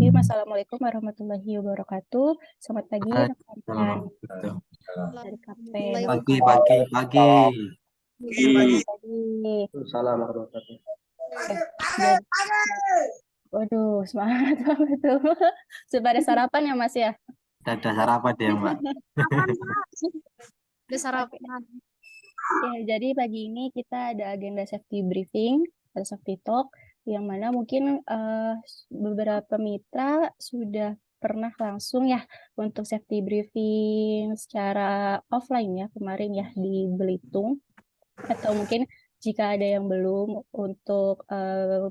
Bismillahirrahmanirrahim. Assalamualaikum warahmatullahi wabarakatuh. Selamat pagi rekan-rekan dari KP. Pagi. Salam warahmatullahi Waduh, semangat banget tuh. Sudah ada sarapan ya Mas ya? Ada sarapan ya Mbak? Ada sarapan. Ya, jadi pagi ini kita ada agenda safety briefing atau safety talk yang mana mungkin beberapa mitra sudah pernah langsung ya untuk safety briefing secara offline ya kemarin ya di Belitung, atau mungkin jika ada yang belum untuk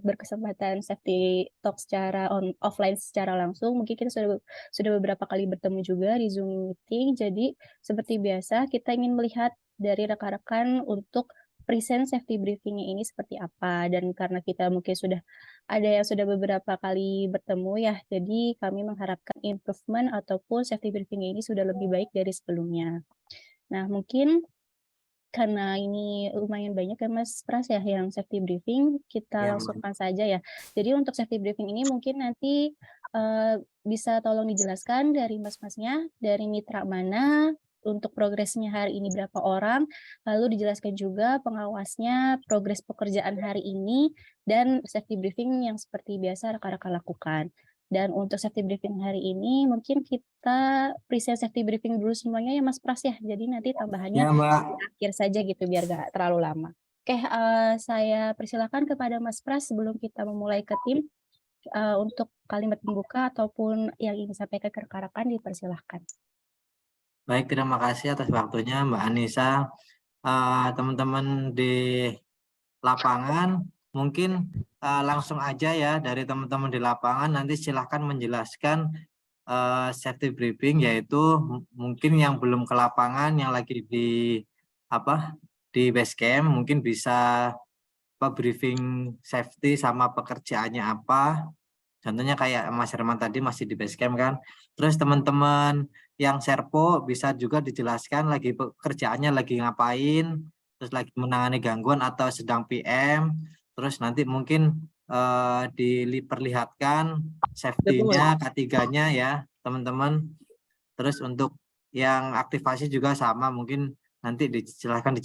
berkesempatan safety talk secara offline secara langsung, mungkin kita sudah beberapa kali bertemu juga di Zoom meeting. Jadi seperti biasa kita ingin melihat dari rekan-rekan untuk present safety briefingnya ini seperti apa, dan karena kita mungkin sudah ada yang sudah beberapa kali bertemu ya, jadi kami mengharapkan improvement ataupun safety briefingnya ini sudah lebih baik dari sebelumnya. Nah, mungkin karena ini lumayan banyak ya Mas Pras ya yang safety briefing, kita langsungkan saja ya. Jadi untuk safety briefing ini mungkin nanti bisa tolong dijelaskan dari mas-masnya, dari mitra mana, untuk progresnya hari ini berapa orang, lalu dijelaskan juga pengawasnya, progres pekerjaan hari ini, dan safety briefing yang seperti biasa rekan-rekan lakukan. Dan untuk safety briefing hari ini mungkin kita present safety briefing dulu semuanya ya Mas Pras ya. Jadi nanti tambahannya Ya Mbak. di akhir saja gitu biar gak terlalu lama. Oke, saya persilakan kepada Mas Pras sebelum kita memulai ke tim untuk kalimat pembuka ataupun yang ingin disampaikan ke rekan-rekan dipersilahkan. Baik, terima kasih atas waktunya Mbak Anissa. Teman-teman di lapangan mungkin langsung aja ya dari teman-teman di lapangan, nanti silahkan menjelaskan safety briefing, yaitu mungkin yang belum ke lapangan, yang lagi di base camp, mungkin bisa briefing safety sama pekerjaannya apa. Contohnya kayak Mas Herman tadi masih di base camp kan. Terus teman-teman yang serpo bisa juga dijelaskan lagi pekerjaannya lagi ngapain, terus lagi menangani gangguan atau sedang PM. Terus nanti mungkin diperlihatkan safety-nya, K3-nya ya teman-teman. Terus untuk yang aktivasi juga sama, mungkin nanti dijelaskan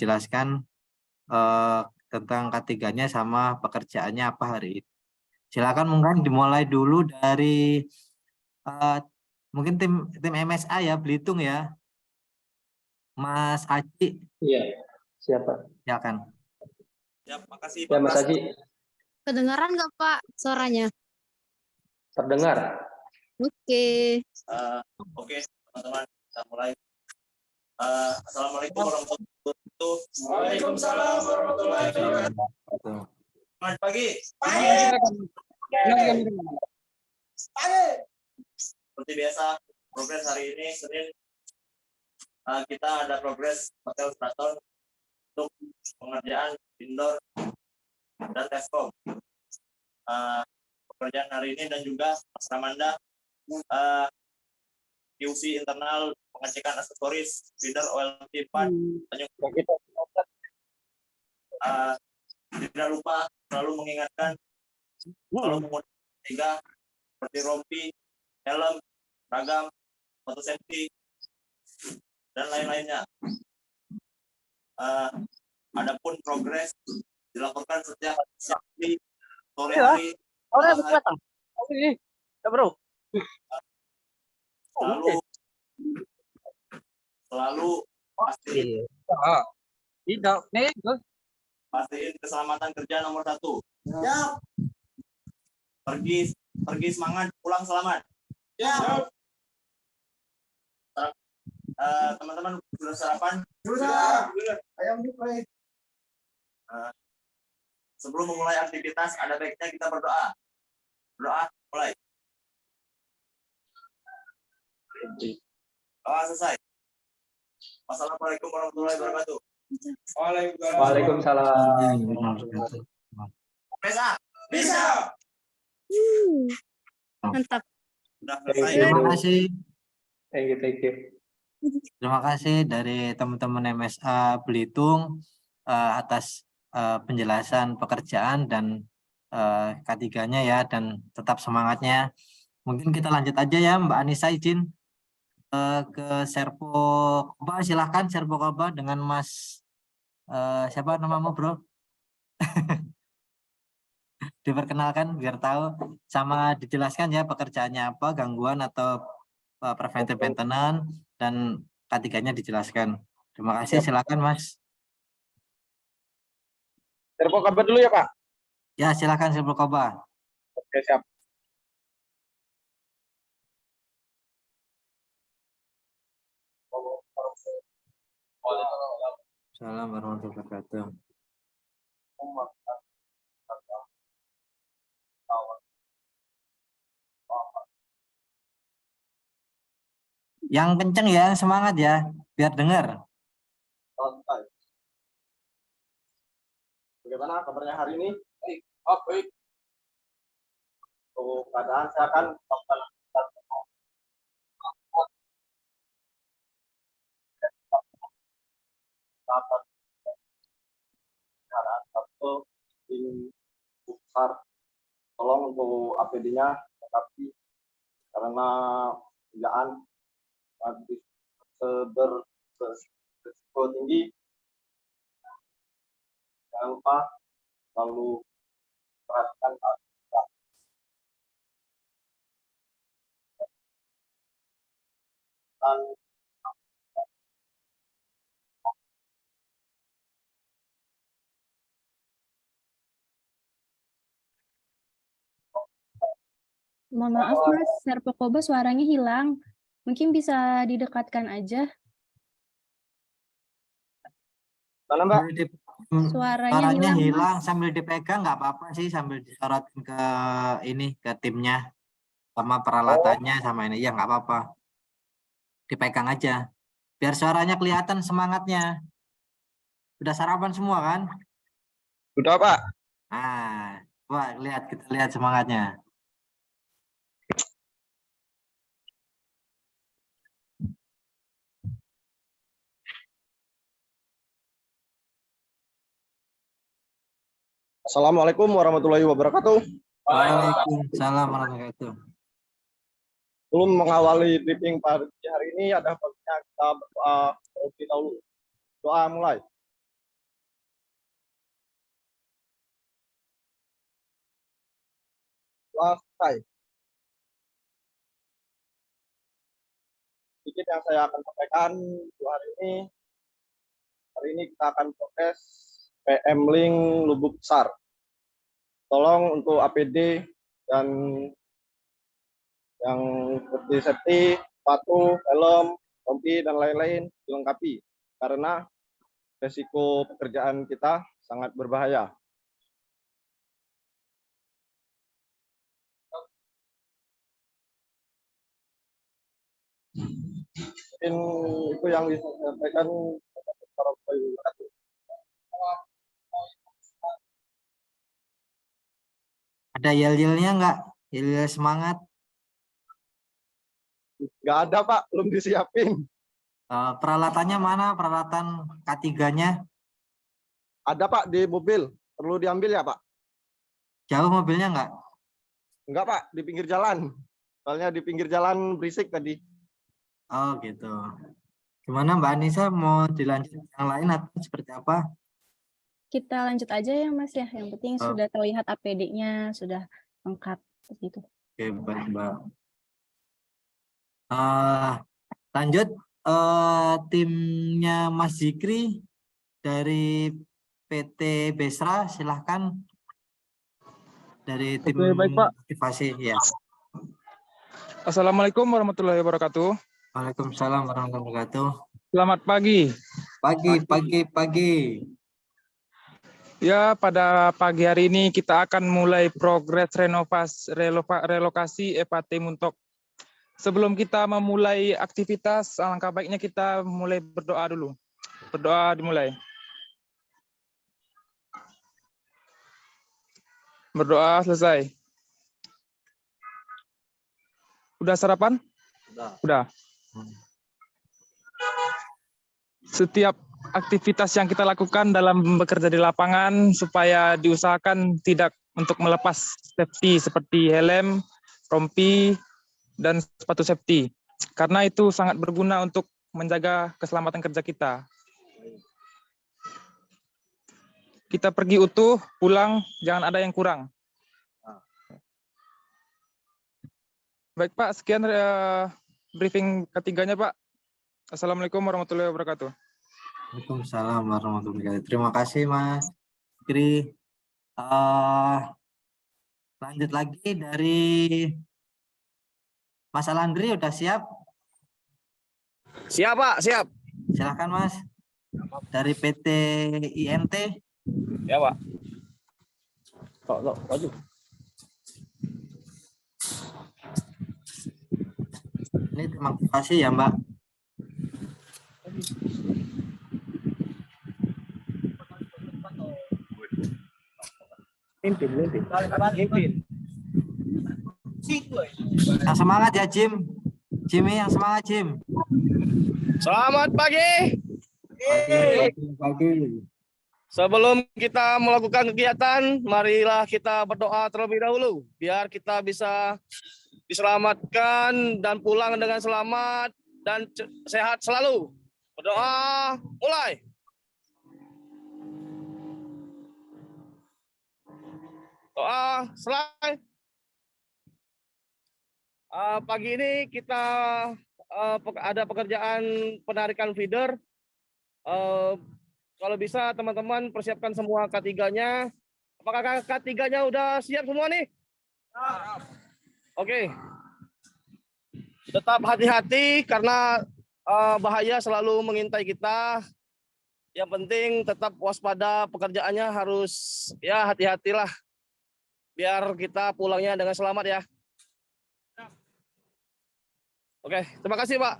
tentang K3-nya sama pekerjaannya apa hari ini. Silakan mungkin dimulai dulu dari mungkin tim MSA ya, Belitung ya. Mas Aji. Iya, siapa? Silakan. Ya, makasih Ya, Pak Mas Pras. Haji. Kedengaran nggak Pak suaranya? Terdengar. Oke. Oke, teman-teman, kita mulai. Assalamualaikum warahmatullahi wabarakatuh. Waalaikumsalam warahmatullahi wabarakatuh. Selamat pagi. Seperti biasa, progres hari ini Senin, kita ada progres hotel Straton untuk pengerjaan indoor dan teskom. Pekerjaan hari ini dan juga Mas Ramanda QC internal pengecekan aksesoris feeder OLT 4 Tanjung. Tidak lupa selalu mengingatkan kalau menggunakan 3 seperti rompi, helm, ragam, sepatu safety, dan lain-lainnya. Adapun progres dilakukan setiap hari, sore hari, selalu pastiin keselamatan kerja nomor 1. Ya. Pergi semangat, pulang selamat. Ya. Teman-teman sudah sarapan? Sudah. Ayam diplay. Sebelum memulai aktivitas, ada baiknya kita berdoa. Berdoa, mulai. Doa selesai. Wassalamualaikum warahmatullahi wabarakatuh. Waalaikumsalam. Bisa. Mantap. Sudah selesai. Terima kasih. Thank you. Terima kasih dari teman-teman MSA Belitung atas penjelasan pekerjaan dan K3-nya ya, dan tetap semangatnya. Mungkin kita lanjut aja ya, Mbak Anissa izin ke Serpo Koba, silahkan Serpo Koba dengan Mas siapa namamu bro? Diperkenalkan biar tahu, sama dijelaskan ya pekerjaannya apa, gangguan atau preventive maintenance, dan K3-nya dijelaskan. Terima kasih, silakan Mas. Serpo kabar dulu ya Pak. Ya silakan Serpo Koba. Oke siap. Assalamualaikum warahmatullahi wabarakatuh. Yang kenceng ya, semangat ya, biar dengar. Bagaimana kabarnya hari ini? Baik. Oh, baik. Untuk keadaan saya akan melakukan keadaan satu tim besar. Tolong untuk APD-nya tetapi karena kerjaan habis berisiko tinggi, jangan lupa selalu perhatikan dan Mohon maaf Mas, Serpo Koba suaranya hilang. Mungkin bisa didekatkan aja. mana Mbak? Suaranya hilang, Mas. Sambil dipegang nggak apa-apa sih, sambil disorotin ke ini, ke timnya sama peralatannya sama ini, ya nggak apa-apa. Dipegang aja biar suaranya kelihatan, semangatnya. Udah sarapan semua kan? Sudah Pak. Nah, coba kita lihat semangatnya. Assalamualaikum warahmatullahi wabarakatuh. Waalaikumsalam warahmatullahi wabarakatuh. Sebelum mengawali briefing pagi hari ini, ada baiknya kita berdoa terlebih dahulu. Doa mulai. Doa selesai. Sedikit yang saya akan sampaikan hari ini. Hari ini kita akan proses PM Link Lubuk Besar. Tolong untuk APD dan yang seperti safety, sepatu, helm, rompi, dan lain-lain dilengkapi. Karena resiko pekerjaan kita sangat berbahaya. Mungkin itu yang bisa saya sampaikan. Ada yel-yelnya nggak? Yel-yel semangat? Nggak ada Pak, belum disiapin. Peralatannya mana? Peralatan K3-nya? Ada Pak di mobil, perlu diambil ya Pak? Jauh mobilnya nggak? Enggak Pak, di pinggir jalan. Soalnya di pinggir jalan berisik tadi. Oh gitu. Gimana Mbak Anissa, mau dilanjut yang lain atau seperti apa? Kita lanjut aja ya Mas ya. Yang penting sudah terlihat APD-nya, sudah lengkap begitu. Oke, baik Mbak. Lanjut, timnya Mas Zikri dari PT Besra, silahkan. Dari tim baik, Pak. aktivasi ya. Assalamualaikum warahmatullahi wabarakatuh. Waalaikumsalam warahmatullahi wabarakatuh. Selamat pagi. Pagi. Ya, pada pagi hari ini kita akan mulai progres relokasi EPAT Muntok. Sebelum kita memulai aktivitas, alangkah baiknya kita mulai berdoa dulu. Berdoa dimulai. Berdoa selesai. Udah sarapan? Udah. Setiap aktivitas yang kita lakukan dalam bekerja di lapangan supaya diusahakan tidak untuk melepas safety seperti helm, rompi, dan sepatu safety. Karena itu sangat berguna untuk menjaga keselamatan kerja kita. Kita pergi utuh, pulang, jangan ada yang kurang. Baik Pak, sekian briefing ketiganya Pak. Assalamualaikum warahmatullahi wabarakatuh. Waalaikumsalam warahmatullahi wabarakatuh. Terima kasih Mas Fikri. Lanjut lagi dari Mas Alandri, udah siap? Siap Pak, siap. Silakan Mas. Dari PT INT. Ya Pak. Tok, maju. Ini terima kasih ya Mbak. Pimpin. Yang semangat ya Jim. Jimmy yang semangat Jim. Selamat pagi. Pagi. Sebelum kita melakukan kegiatan, marilah kita berdoa terlebih dahulu biar kita bisa diselamatkan dan pulang dengan selamat dan sehat selalu. Berdoa, mulai. Doa, selesai. Pagi ini kita ada pekerjaan penarikan feeder. Kalau bisa teman-teman persiapkan semua K3-nya. Apakah K3-nya udah siap semua nih? Oke. Tetap hati-hati karena bahaya selalu mengintai kita. Yang penting tetap waspada, pekerjaannya harus ya hati-hatilah. Biar kita pulangnya dengan selamat ya. Oke, terima kasih Pak.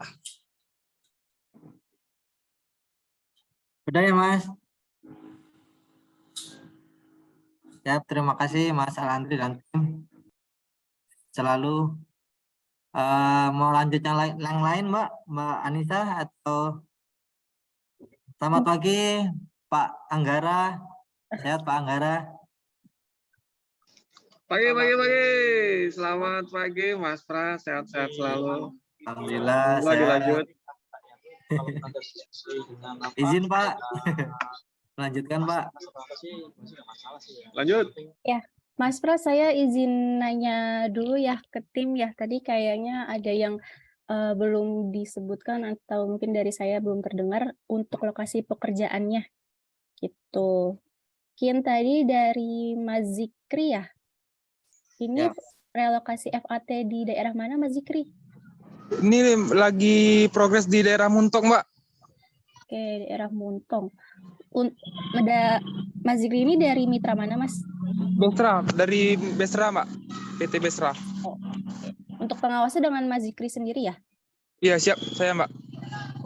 Udah ya Mas? Ya, terima kasih Mas Alandri dan tim. Selalu mau lanjut yang lain Mbak Anissa atau selamat pagi Pak Anggara. Sehat Pak Anggara. Pagi. Selamat pagi Mas Pras, sehat-sehat selalu. Alhamdulillah. Dilanjut. Izin Pak. Lanjutkan Pak. Lanjut. Ya, Mas Pras, saya izin nanya dulu ya ke tim ya. Tadi kayaknya ada yang belum disebutkan atau mungkin dari saya belum terdengar untuk lokasi pekerjaannya. Gitu. Mungkin tadi dari Mas Zikri ya. Ini relokasi FAT di daerah mana Mas Zikri? Ini lagi progres di daerah Muntong, Mbak. Oke, daerah Muntong. Mas Zikri ini dari mitra mana, Mas? Besra, dari Besra, Mbak. PT Besra. Oh, oke. Untuk pengawasnya dengan Mas Zikri sendiri ya? Iya, siap. Saya, Mbak.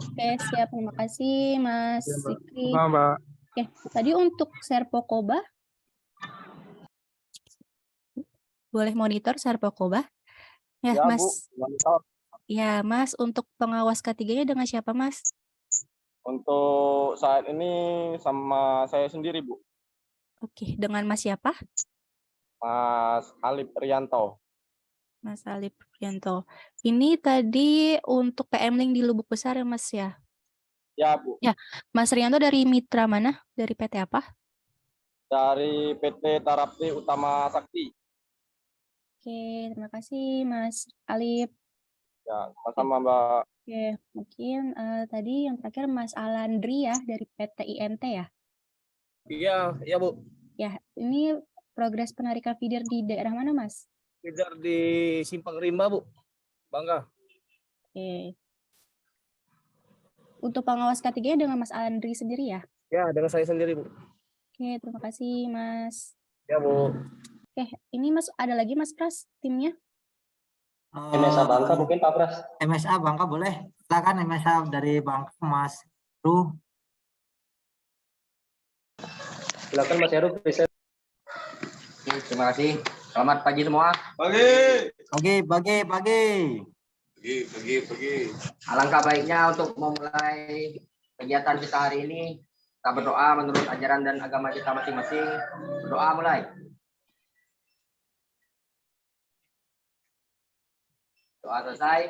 Oke, siap. Terima kasih, Mas Zikri. Sama, Mbak. Oke, tadi untuk Serpokoba. Boleh monitor Serpokoba? Ya, Ya, Mas. Bu, monitor. Ya, Mas, untuk pengawas ketiganya dengan siapa, Mas? Untuk saat ini sama saya sendiri, Bu. Oke, dengan Mas siapa? Mas Alip Rianto. Mas Alip Rianto. Ini tadi untuk PM Link di Lubuk Besar ya, Mas ya? Ya, Bu. Ya, Mas Rianto dari mitra mana? Dari PT apa? Dari PT Tarapti Utama Sakti. Oke, terima kasih Mas Alip. Ya, sama Mbak. Oke, mungkin tadi yang terakhir Mas Alandri ya dari PT INT ya? Iya Bu. Ya, ini progres penarikan feeder di daerah mana Mas? Feeder di Simpang Rimba Bu. Bangga. Oke. Untuk pengawas ketiganya dengan Mas Alandri sendiri ya? Ya, dengan saya sendiri Bu. Oke, terima kasih Mas. Ya Bu. Oke, ini Mas ada lagi Mas Pras timnya? MSA Bangka mungkin Pak Pras. MSA Bangka boleh. Silakan MSA dari Bangka Mas Heru. Silakan Mas Heru bisa. Terima kasih. Selamat pagi semua. Pagi. Alangkah baiknya untuk memulai kegiatan kita hari ini, kita berdoa menurut ajaran dan agama kita masing-masing. Berdoa mulai. Doa selesai.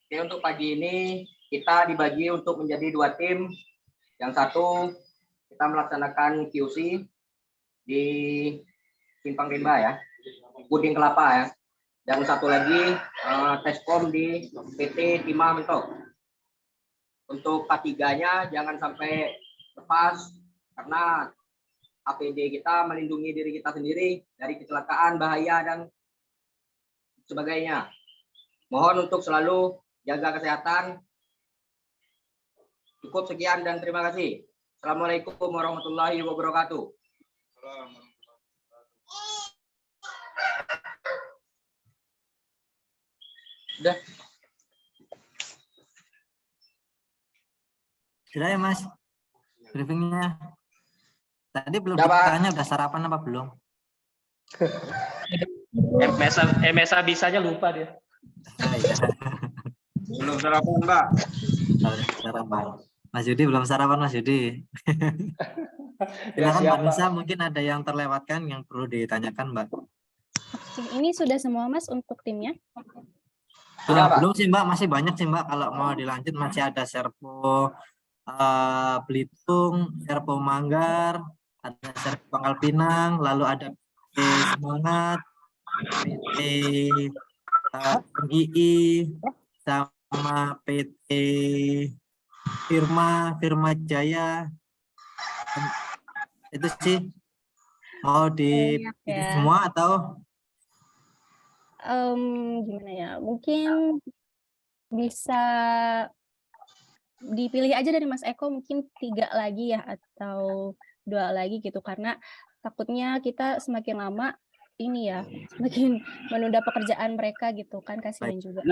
Oke, untuk pagi ini kita dibagi untuk menjadi 2 tim. Yang satu kita melaksanakan QC di Simpang Rimba ya, Puding Kelapa ya. Yang satu lagi teskom di PT Timah Mentok. Untuk K3-nya jangan sampai lepas karena APD kita melindungi diri kita sendiri dari kecelakaan, bahaya dan sebagainya. Mohon untuk selalu jaga kesehatan. Cukup sekian dan terima kasih. Assalamualaikum warahmatullahi wabarakatuh. Sudah. Sudah ya Mas, briefingnya. Tadi belum Udah, Pak. ditanya udah sarapan apa belum? MSA bisanya lupa dia. Oh, iya. Belum sarapan, Mbak. Sarapan. Mas Yudi belum sarapan Mas Yudi. Silakan Mbak Nisa, mungkin ada yang terlewatkan yang perlu ditanyakan Mbak. Oke, ini sudah semua Mas untuk timnya? Belum sih Mbak, masih banyak sih Mbak. Kalau mau dilanjut masih ada Serpo Belitung, Serpo Manggar, ada Serpo Pangkal Pinang, lalu ada PT Semangat, PT MII, sama PT Firma Jaya. Itu sih. Mau di ya. semua atau Gimana ya? Mungkin bisa dipilih aja dari Mas Eko, mungkin 3 lagi ya atau 2 lagi gitu, karena takutnya kita semakin lama ini ya semakin menunda pekerjaan mereka gitu kan, kasihan juga.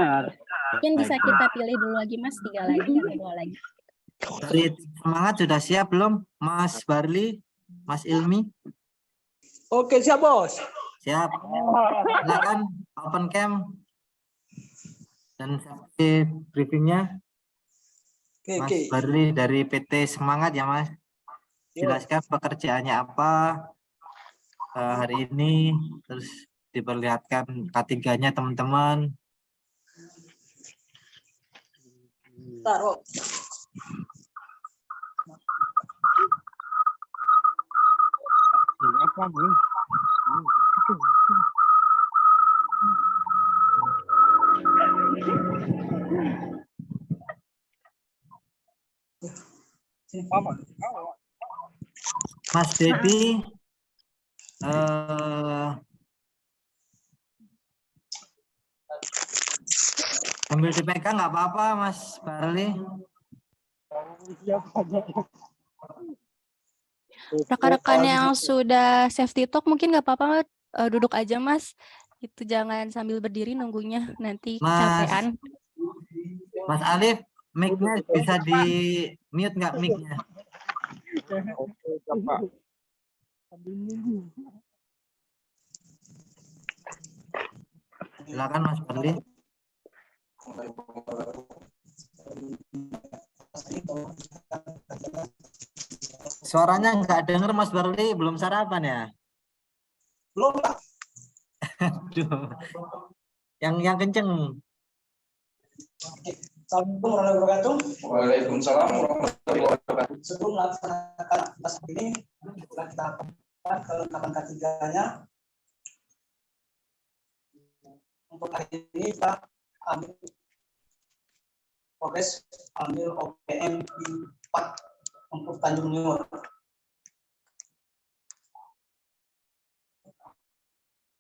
Mungkin bisa kita pilih dulu lagi Mas, 3 lagi atau 2 lagi. dari Semangat sudah siap belum Mas Barli, Mas Ilmi? Oke, siap Bos. Siap. Silakan open cam dan sesi briefingnya. Mas Barli dari PT Semangat ya Mas. Jelaskan pekerjaannya apa hari ini, terus diperlihatkan K3-nya teman-teman. Taruh. Mas Dedi, ambil dipegang nggak apa-apa Mas Barli. Rekan-rekan yang sudah safety talk mungkin nggak apa-apa, duduk aja Mas. Itu jangan sambil berdiri nunggunya, nanti capean. Mas Alif, mic-nya bisa di mute nggak mic-nya? Silakan Mas Barli. Suaranya nggak dengar Mas Barli, belum sarapan ya? Belum Pak. Aduh. Yang kenceng. Assalamualaikum warahmatullahi wabarakatuh. Waalaikumsalam warahmatullahi wabarakatuh. Sebelum melaksanakan aktivitas ini, kita lakukan kelengkapan K3-nya. Untuk hari ini kita ambil progres, ambil OPM di 4 untuk Tanjung Timur.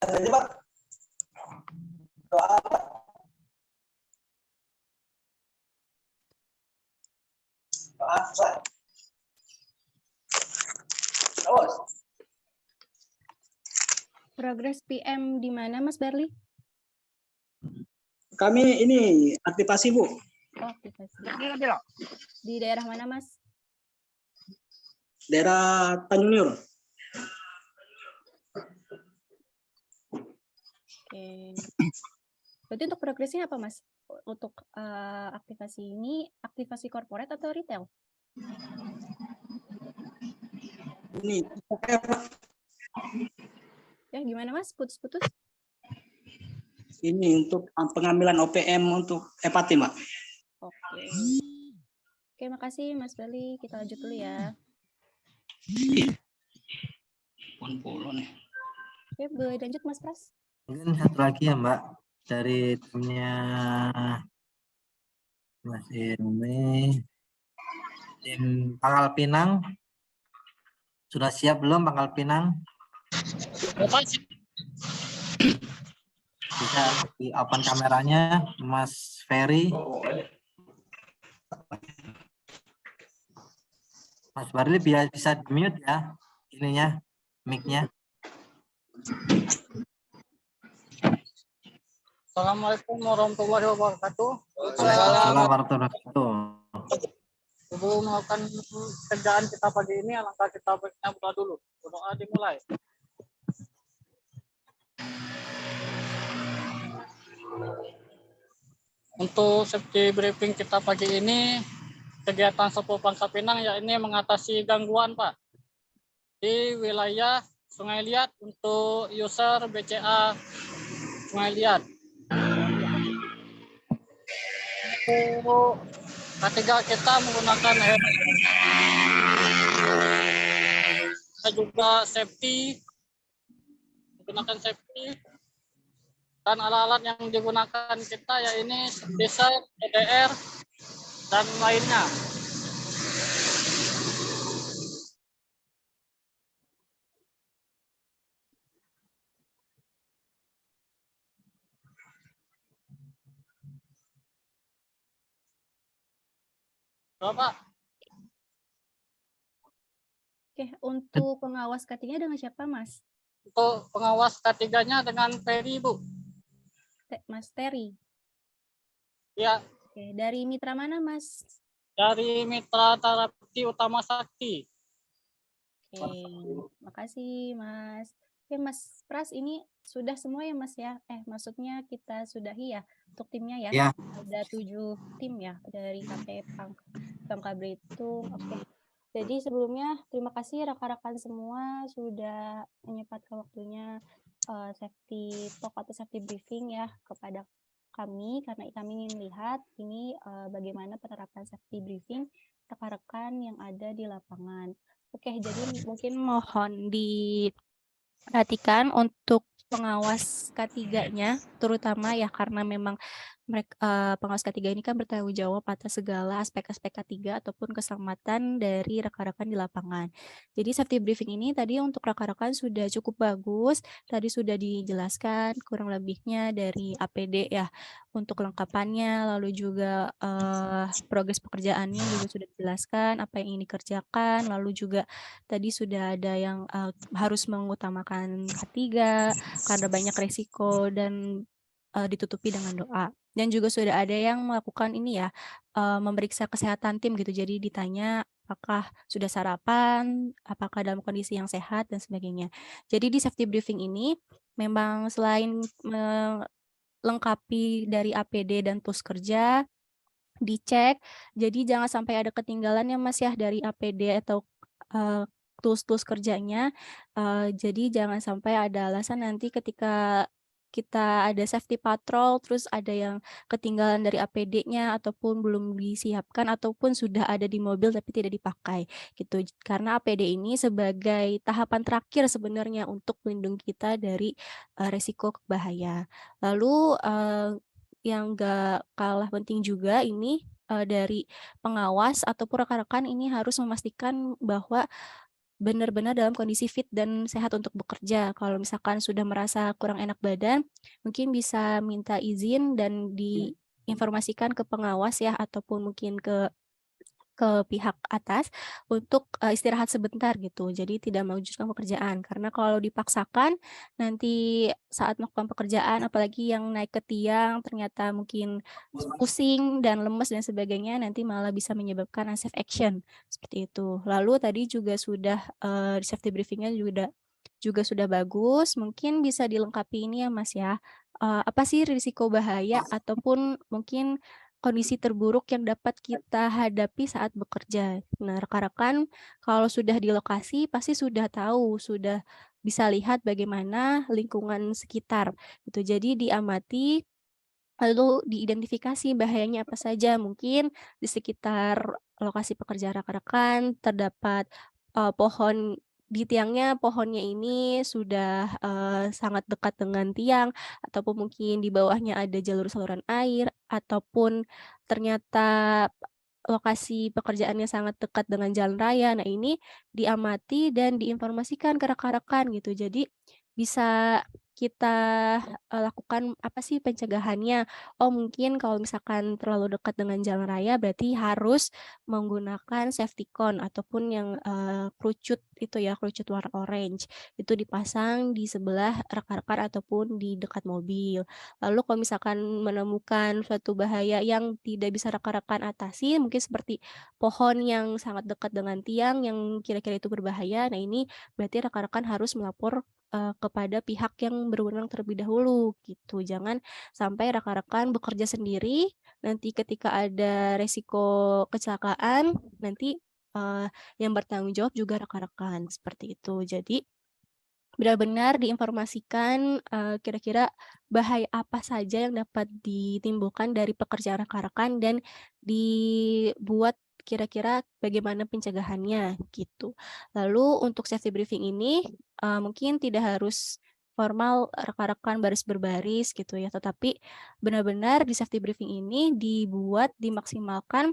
Jadi Pak, doa Pak. Doa selesai. Terus. Progres PM di mana Mas Barli? Kami ini aktivasi Bu. Oh, aktivasi. Di daerah mana Mas? Daerah Tanjung Timur. Oke. Berarti untuk progresnya apa Mas? Untuk aktivasi ini, aktivasi corporate atau retail? Ini Ya gimana Mas? Putus-putus? ini untuk pengambilan OPM untuk EPAT, Mbak. Oke. Oke, makasih Mas Bali. Kita lanjut dulu ya. nih. Oke, boleh lanjut Mas Pras. Mungkin satu lagi ya Mbak, dari timnya Mas ini, tim Pangkal Pinang, sudah siap belum Pangkal Pinang? Bisa di open kameranya, Mas Ferry. Mas Barli bisa di-mute ya, ininya, mic-nya. Assalamualaikum warahmatullahi wabarakatuh. Waalaikumsalam warahmatullahi wabarakatuh. Sebelum melakukan kerjaan kita pagi ini, alangkah kita baiknya berdoa dulu. Berdoa dimulai. Untuk safety briefing kita pagi ini, kegiatan Sepo Pangkal Pinang ya ini mengatasi gangguan Pak di wilayah Sungai Liat untuk user BCA Sungai Liat. Untuk K3 kita menggunakan kita juga menggunakan safety dan alat-alat yang digunakan kita ya ini diesel, EDR dan lainnya. Bapak. Oke, untuk pengawas K3 dengan siapa, Mas? Untuk pengawas K3-nya dengan Ferry, Bu. Mas Terry. Ya. Oke, dari mitra mana, Mas? Dari Mitra Terapi Utama Sakti. Oke, makasih, Mas. Oke, Mas Pras, ini sudah semua ya, Mas ya? Maksudnya kita sudahi ya untuk timnya ya? Ya. Ada 7 tim ya dari KP Pangkal Belitung. Oke. Jadi sebelumnya terima kasih rekan-rekan semua sudah menyempatkan waktunya safety talk atau safety briefing ya kepada kami, karena kami ingin melihat ini bagaimana penerapan safety briefing rekan-rekan yang ada di lapangan. Oke, jadi mungkin mohon diperhatikan untuk pengawas K3-nya, terutama ya karena memang mereka pengawas K3 ini kan bertanggung jawab atas segala aspek-aspek K3 ataupun keselamatan dari rekan-rekan di lapangan. Jadi safety briefing ini tadi untuk rekan-rekan sudah cukup bagus, tadi sudah dijelaskan kurang lebihnya dari APD ya untuk kelengkapannya, lalu juga progres pekerjaannya juga sudah dijelaskan apa yang ingin dikerjakan, lalu juga tadi sudah ada yang harus mengutamakan K3 karena banyak resiko dan ditutupi dengan doa. Dan juga sudah ada yang melakukan ini ya, memeriksa kesehatan tim gitu. Jadi ditanya apakah sudah sarapan, apakah dalam kondisi yang sehat dan sebagainya. Jadi di safety briefing ini memang selain melengkapi dari APD dan tools kerja, dicek. Jadi jangan sampai ada ketinggalan ya Mas ya dari APD atau tools kerjanya. Jadi jangan sampai ada alasan nanti ketika kita ada safety patrol, terus ada yang ketinggalan dari APD-nya ataupun belum disiapkan ataupun sudah ada di mobil tapi tidak dipakai gitu. Karena APD ini sebagai tahapan terakhir sebenarnya untuk melindungi kita dari resiko bahaya. Lalu yang gak kalah penting juga ini dari pengawas ataupun rekan-rekan ini harus memastikan bahwa benar-benar dalam kondisi fit dan sehat untuk bekerja. Kalau misalkan sudah merasa kurang enak badan, mungkin bisa minta izin dan diinformasikan ke pengawas ya, ataupun mungkin ke pihak atas untuk istirahat sebentar gitu. Jadi tidak melanjutkan pekerjaan. Karena kalau dipaksakan nanti saat melakukan pekerjaan, apalagi yang naik ke tiang ternyata mungkin pusing dan lemes dan sebagainya, nanti malah bisa menyebabkan unsafe action seperti itu. Lalu tadi juga sudah safety briefingnya juga sudah bagus. Mungkin bisa dilengkapi ini ya Mas ya. Apa sih risiko bahaya ataupun mungkin kondisi terburuk yang dapat kita hadapi saat bekerja. Nah, rekan-rekan kalau sudah di lokasi pasti sudah tahu, sudah bisa lihat bagaimana lingkungan sekitar gitu. Jadi diamati lalu diidentifikasi bahayanya apa saja. Mungkin di sekitar lokasi pekerjaan rekan-rekan terdapat pohon di tiangnya, pohonnya ini sudah sangat dekat dengan tiang, ataupun mungkin di bawahnya ada jalur saluran air, ataupun ternyata lokasi pekerjaannya sangat dekat dengan jalan raya. Nah, ini diamati dan diinformasikan ke rekan-rekan gitu. Jadi bisa kita lakukan apa sih pencegahannya. Oh, mungkin kalau misalkan terlalu dekat dengan jalan raya berarti harus menggunakan safety cone ataupun yang kerucut itu ya, kerucut warna orange. Itu dipasang di sebelah rekan-rekan ataupun di dekat mobil. Lalu kalau misalkan menemukan suatu bahaya yang tidak bisa rekan-rekan atasi, mungkin seperti pohon yang sangat dekat dengan tiang yang kira-kira itu berbahaya. Nah, ini berarti rekan-rekan harus melapor kepada pihak yang berwenang terlebih dahulu gitu. Jangan sampai rekan-rekan bekerja sendiri, nanti ketika ada resiko kecelakaan, nanti yang bertanggung jawab juga rekan-rekan, seperti itu. Jadi benar-benar diinformasikan kira-kira bahaya apa saja yang dapat ditimbulkan dari pekerjaan rekan-rekan dan dibuat kira-kira bagaimana pencegahannya gitu. Lalu untuk safety briefing ini mungkin tidak harus formal rekan-rekan baris berbaris gitu ya, tetapi benar-benar di safety briefing ini dibuat dimaksimalkan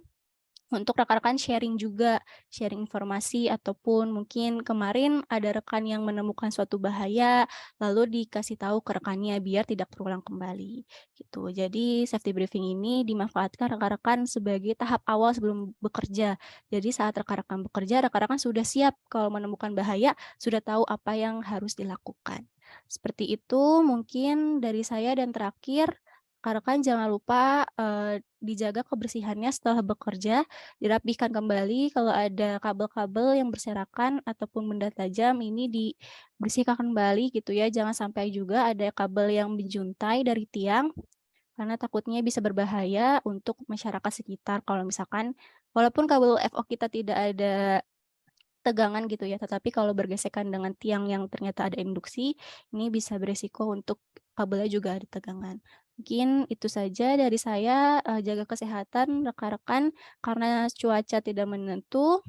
untuk rekan-rekan sharing juga, sharing informasi ataupun mungkin kemarin ada rekan yang menemukan suatu bahaya, lalu dikasih tahu ke rekannya biar tidak terulang kembali, gitu. Jadi safety briefing ini dimanfaatkan rekan-rekan sebagai tahap awal sebelum bekerja. Jadi saat rekan-rekan bekerja, rekan-rekan sudah siap kalau menemukan bahaya, sudah tahu apa yang harus dilakukan. Seperti itu mungkin dari saya dan terakhir, rekan-rekan jangan lupa dijaga kebersihannya setelah bekerja, dirapihkan kembali kalau ada kabel-kabel yang berserakan ataupun benda tajam ini dibersihkan kembali gitu ya. Jangan sampai juga ada kabel yang menjuntai dari tiang karena takutnya bisa berbahaya untuk masyarakat sekitar. Kalau misalkan walaupun kabel FO kita tidak ada tegangan gitu ya, tetapi kalau bergesekan dengan tiang yang ternyata ada induksi, ini bisa beresiko untuk kabelnya juga ada tegangan. Mungkin itu saja dari saya, jaga kesehatan rekan-rekan karena cuaca tidak menentu.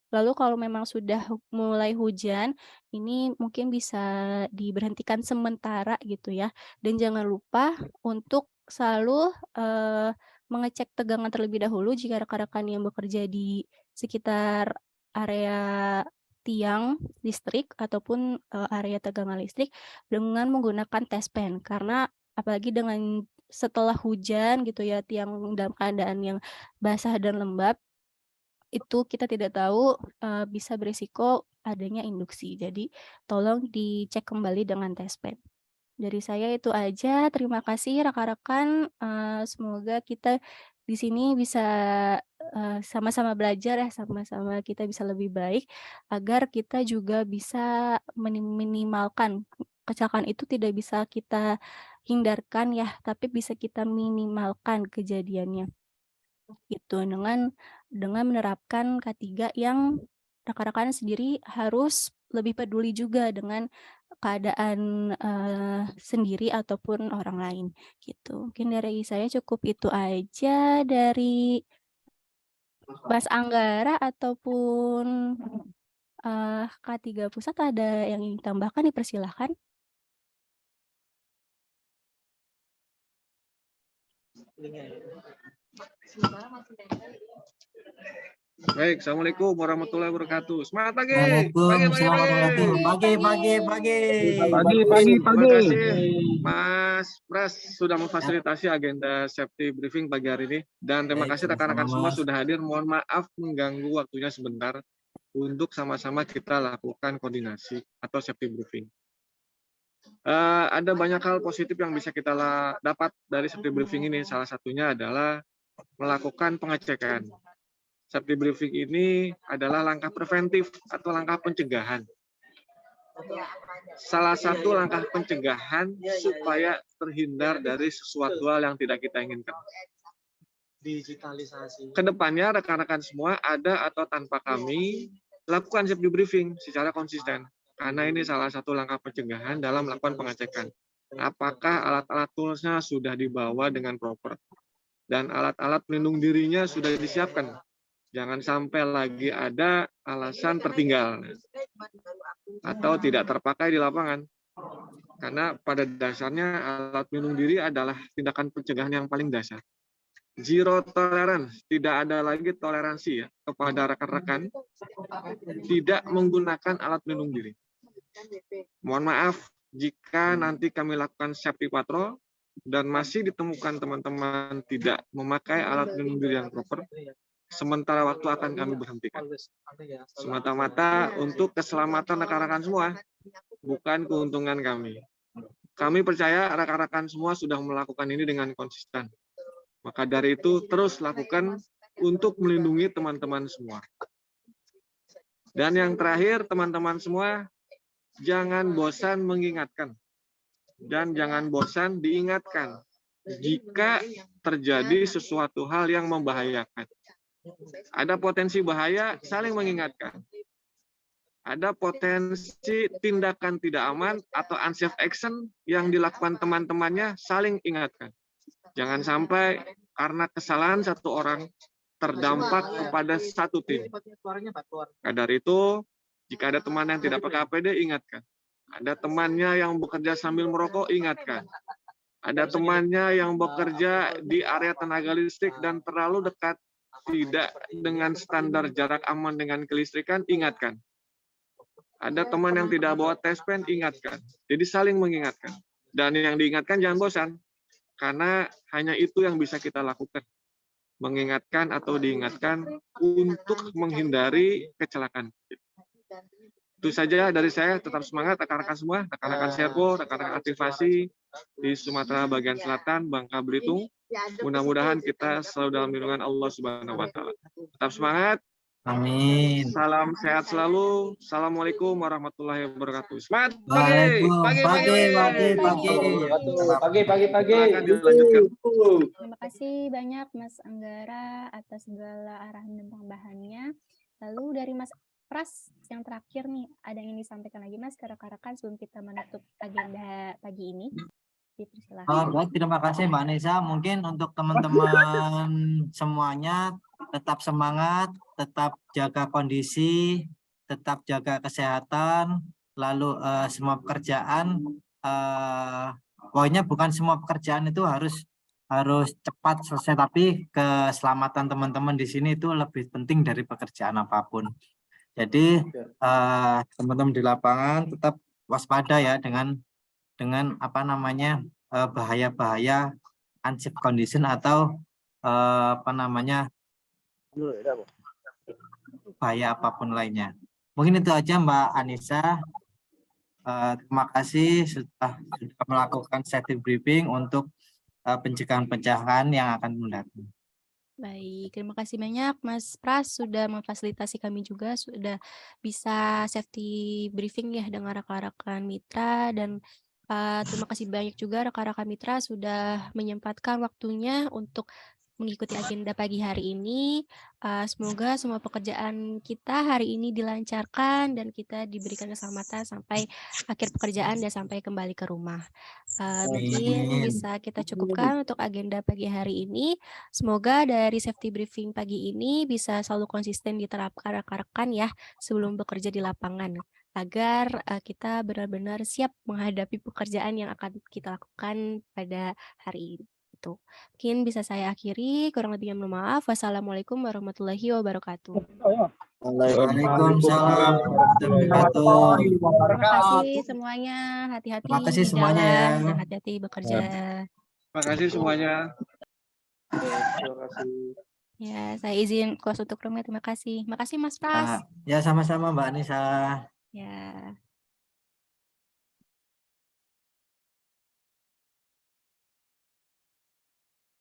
Lalu kalau memang sudah mulai hujan, ini mungkin bisa diberhentikan sementara gitu ya. Dan jangan lupa untuk selalu mengecek tegangan terlebih dahulu jika rekan-rekan yang bekerja di sekitar area tiang listrik ataupun area tegangan listrik dengan menggunakan test pen. Karena apalagi dengan setelah hujan gitu ya, tiang dalam keadaan yang basah dan lembab, itu kita tidak tahu bisa berisiko adanya induksi. Jadi tolong dicek kembali dengan test pen. Dari saya itu aja, terima kasih rekan-rekan, semoga kita di sini bisa sama-sama belajar ya, sama-sama kita bisa lebih baik, agar kita juga bisa minimalkan kecelakaan itu tidak bisa kita hindarkan ya, tapi bisa kita minimalkan kejadiannya. Gitu, dengan menerapkan K3 yang rekan-rekan sendiri harus lebih peduli juga dengan keadaan sendiri ataupun orang lain, gitu. Mungkin dari saya cukup itu aja dari Mas Anggara ataupun K3 Pusat ada yang ingin ditambahkan, dipersilahkan. Baik, Assalamualaikum warahmatullahi wabarakatuh. Semangat pagi. Waalaikumsalam warahmatullahi wabarakatuh. Pagi. Terima kasih Mas Pras sudah memfasilitasi agenda safety briefing pagi hari ini. Dan terima kasih rekan-rekan semua sudah hadir. Mohon maaf mengganggu waktunya sebentar untuk sama-sama kita lakukan koordinasi atau safety briefing. Ada banyak hal positif yang bisa kita dapat dari safety briefing ini. Salah satunya adalah melakukan pengecekan. Safety briefing ini adalah langkah preventif atau langkah pencegahan. Salah satu langkah pencegahan supaya terhindar dari sesuatu hal yang tidak kita inginkan. Digitalisasi. Kedepannya rekan-rekan semua ada atau tanpa kami lakukan safety briefing secara konsisten. karena ini salah satu langkah pencegahan dalam melakukan pengecekan. Apakah alat-alat toolsnya sudah dibawa dengan proper dan alat-alat pelindung dirinya sudah disiapkan. Jangan sampai lagi ada alasan tertinggal atau tidak terpakai di lapangan. Karena pada dasarnya alat pelindung diri adalah tindakan pencegahan yang paling dasar. Zero tolerance, tidak ada lagi toleransi ya kepada rekan-rekan tidak menggunakan alat pelindung diri. Mohon maaf jika nanti kami lakukan safety patrol dan masih ditemukan teman-teman tidak memakai alat pelindung diri yang proper, sementara waktu akan kami berhentikan. Semata-mata untuk keselamatan rekan-rekan semua, bukan keuntungan kami. Kami percaya rekan-rekan semua sudah melakukan ini dengan konsisten. Maka dari itu terus lakukan untuk melindungi teman-teman semua. Dan yang terakhir teman-teman semua, jangan bosan mengingatkan. Dan jangan bosan diingatkan jika terjadi sesuatu hal yang membahayakan. Ada potensi bahaya, saling mengingatkan. Ada potensi tindakan tidak aman atau unsafe action yang dilakukan teman-temannya, saling ingatkan. Jangan sampai karena kesalahan satu orang terdampak kepada satu tim. Maka dari itu, jika ada teman yang tidak pakai APD, ingatkan. Ada temannya yang bekerja sambil merokok, ingatkan. Ada temannya yang bekerja di area tenaga listrik dan terlalu dekat, tidak dengan standar jarak aman dengan kelistrikan, ingatkan. Ada teman yang tidak bawa tes pen, ingatkan. Jadi saling mengingatkan. Dan yang diingatkan jangan bosan. Karena hanya itu yang bisa kita lakukan. Mengingatkan atau diingatkan untuk menghindari kecelakaan. Itu saja dari saya, tetap semangat rekan-rekan semua, rekan-rekan servo, rekan-rekan aktivasi di Sumatera bagian selatan, Bangka Belitung. Mudah-mudahan kita selalu dalam lindungan Allah Subhanahu wa taala. Tetap semangat. Amin. Salam sehat selalu. Assalamualaikum warahmatullahi wabarakatuh. Semangat Pagi. Terima kasih banyak Mas Anggara atas segala arahan dan tambahannya. Lalu dari Mas Pras yang terakhir nih, ada yang ingin disampaikan lagi Mas ke rekan-rekan sebelum kita menutup agenda pagi ini? Dipersilahkan. Baik, terima kasih Mbak Nisa. Mungkin untuk teman-teman semuanya tetap semangat, tetap jaga kondisi, tetap jaga kesehatan, lalu semua pekerjaan, pokoknya bukan semua pekerjaan itu harus cepat selesai, tapi keselamatan teman-teman di sini itu lebih penting dari pekerjaan apapun. Jadi teman-teman di lapangan tetap waspada ya dengan apa namanya bahaya-bahaya unsafe condition atau apa namanya bahaya apapun lainnya. Mungkin itu aja Mbak Anissa. Terima kasih sudah melakukan safety briefing untuk pencegahan yang akan mendatang. Baik, terima kasih banyak Mas Pras sudah memfasilitasi kami juga, sudah bisa safety briefing ya dengan rekan-rekan mitra, dan terima kasih banyak juga rekan-rekan mitra sudah menyempatkan waktunya untuk mengikuti agenda pagi hari ini. Semoga semua pekerjaan kita hari ini dilancarkan dan kita diberikan keselamatan sampai akhir pekerjaan dan sampai kembali ke rumah. Mungkin bisa kita cukupkan untuk agenda pagi hari ini. Semoga dari safety briefing pagi ini bisa selalu konsisten diterapkan rekan-rekan ya sebelum bekerja di lapangan, agar kita benar-benar siap menghadapi pekerjaan yang akan kita lakukan pada hari ini. Mungkin bisa saya akhiri, kurang lebihnya mohon maaf. Wassalamualaikum warahmatullahi wabarakatuh. Waalaikumsalam warahmatullahi wabarakatuh. Terima kasih semuanya, hati-hati Terima kasih di semuanya jalan ya. dan hati-hati bekerja. Terima kasih semuanya. Terima kasih. Ya, saya izin close untuk roomnya. Terima kasih. Makasih Mas Pras. Ya sama-sama Mbak Anissa. Ya.